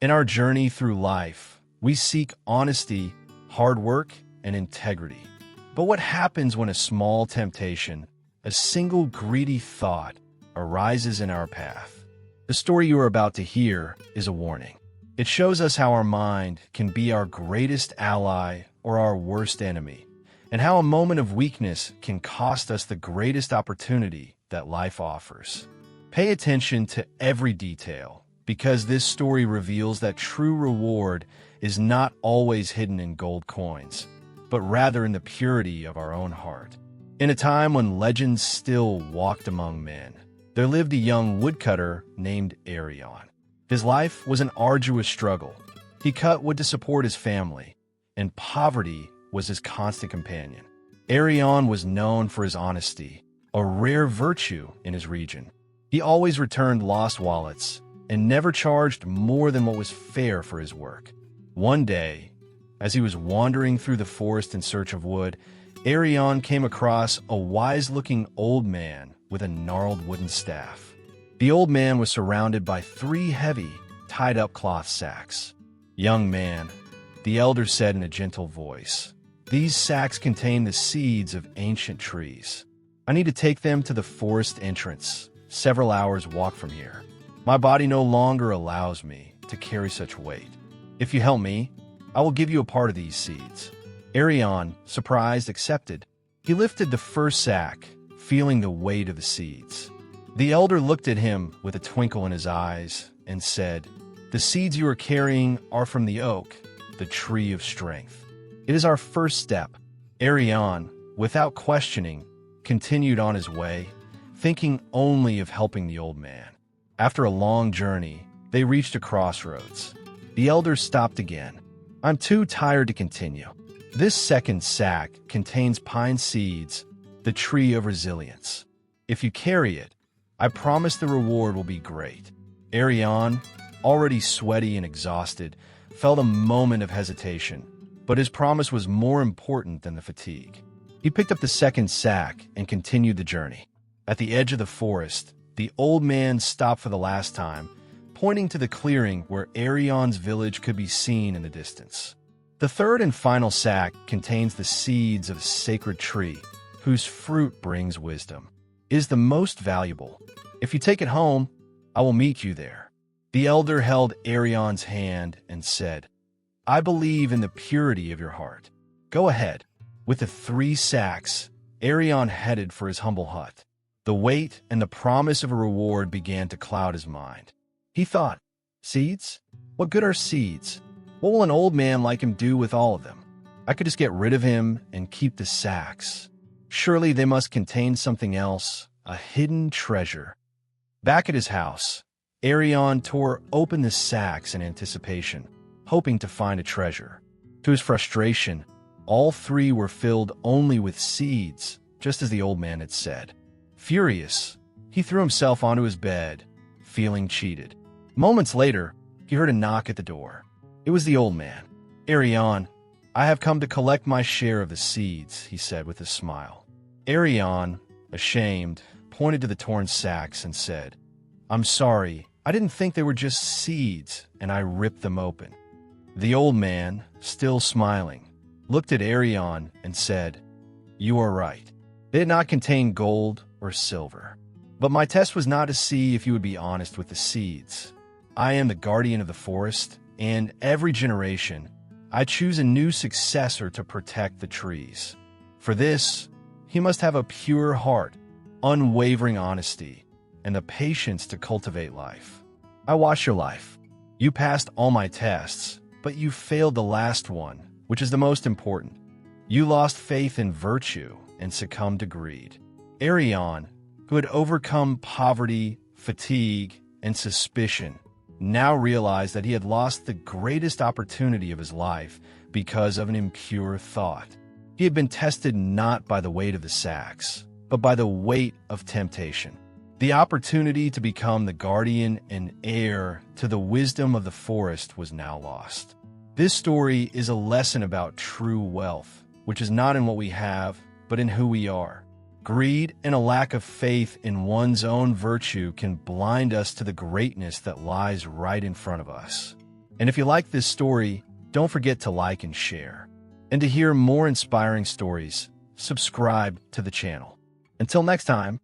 In our journey through life, we seek honesty, hard work, and integrity. But what happens when a small temptation, a single greedy thought, arises in our path? The story you are about to hear is a warning. It shows us how our mind can be our greatest ally or our worst enemy, and how a moment of weakness can cost us the greatest opportunity that life offers. Pay attention to every detail, because this story reveals that true reward is not always hidden in gold coins, but rather in the purity of our own heart. In a time when legends still walked among men, there lived a young woodcutter named Arion. His life was an arduous struggle. He cut wood to support his family, and poverty was his constant companion. Arion was known for his honesty, a rare virtue in his region. He always returned lost wallets and never charged more than what was fair for his work. One day, as he was wandering through the forest in search of wood, Arion came across a wise-looking old man with a gnarled wooden staff. The old man was surrounded by 3 heavy, tied-up cloth sacks. "Young man," the elder said in a gentle voice, "these sacks contain the seeds of ancient trees. I need to take them to the forest entrance, several hours' walk from here. My body no longer allows me to carry such weight. If you help me, I will give you a part of these seeds." Arion, surprised, accepted. He lifted the first sack, feeling the weight of the seeds. The elder looked at him with a twinkle in his eyes and said, "The seeds you are carrying are from the oak, the tree of strength. It is our first step." Arion, without questioning, continued on his way, thinking only of helping the old man. After a long journey, they reached a crossroads. The elder stopped again. "I'm too tired to continue. This second sack contains pine seeds, the tree of resilience. If you carry it, I promise the reward will be great." Arion, already sweaty and exhausted, felt a moment of hesitation, but his promise was more important than the fatigue. He picked up the second sack and continued the journey. At the edge of the forest, the old man stopped for the last time, pointing to the clearing where Arion's village could be seen in the distance. The third and final sack contains the seeds of a sacred tree, whose fruit brings wisdom. It is the most valuable. If you take it home, I will meet you there. The elder held Arion's hand and said, "I believe in the purity of your heart. Go ahead." With the 3 sacks, Arion headed for his humble hut. The weight and the promise of a reward began to cloud his mind. He thought, "Seeds? What good are seeds? What will an old man like him do with all of them? I could just get rid of him and keep the sacks. Surely they must contain something else, a hidden treasure." Back at his house, Arion tore open the sacks in anticipation, hoping to find a treasure. To his frustration, all 3 were filled only with seeds, just as the old man had said. Furious, he threw himself onto his bed, feeling cheated. Moments later, he heard a knock at the door. It was the old man. "Arion, I have come to collect my share of the seeds," he said with a smile. Arion, ashamed, pointed to the torn sacks and said, "I'm sorry, I didn't think they were just seeds, and I ripped them open." The old man, still smiling, looked at Arion and said, "You are right. They did not contain gold or silver. But my test was not to see if you would be honest with the seeds. I am the guardian of the forest, and every generation, I choose a new successor to protect the trees. For this, he must have a pure heart, unwavering honesty, and the patience to cultivate life. I watched your life. You passed all my tests, but you failed the last one, which is the most important. You lost faith in virtue and succumbed to greed." Arion, who had overcome poverty, fatigue, and suspicion, now realized that he had lost the greatest opportunity of his life because of an impure thought. He had been tested not by the weight of the sacks, but by the weight of temptation. The opportunity to become the guardian and heir to the wisdom of the forest was now lost. This story is a lesson about true wealth, which is not in what we have, but in who we are. Greed and a lack of faith in one's own virtue can blind us to the greatness that lies right in front of us. And if you like this story, don't forget to like and share. And to hear more inspiring stories, subscribe to the channel. Until next time,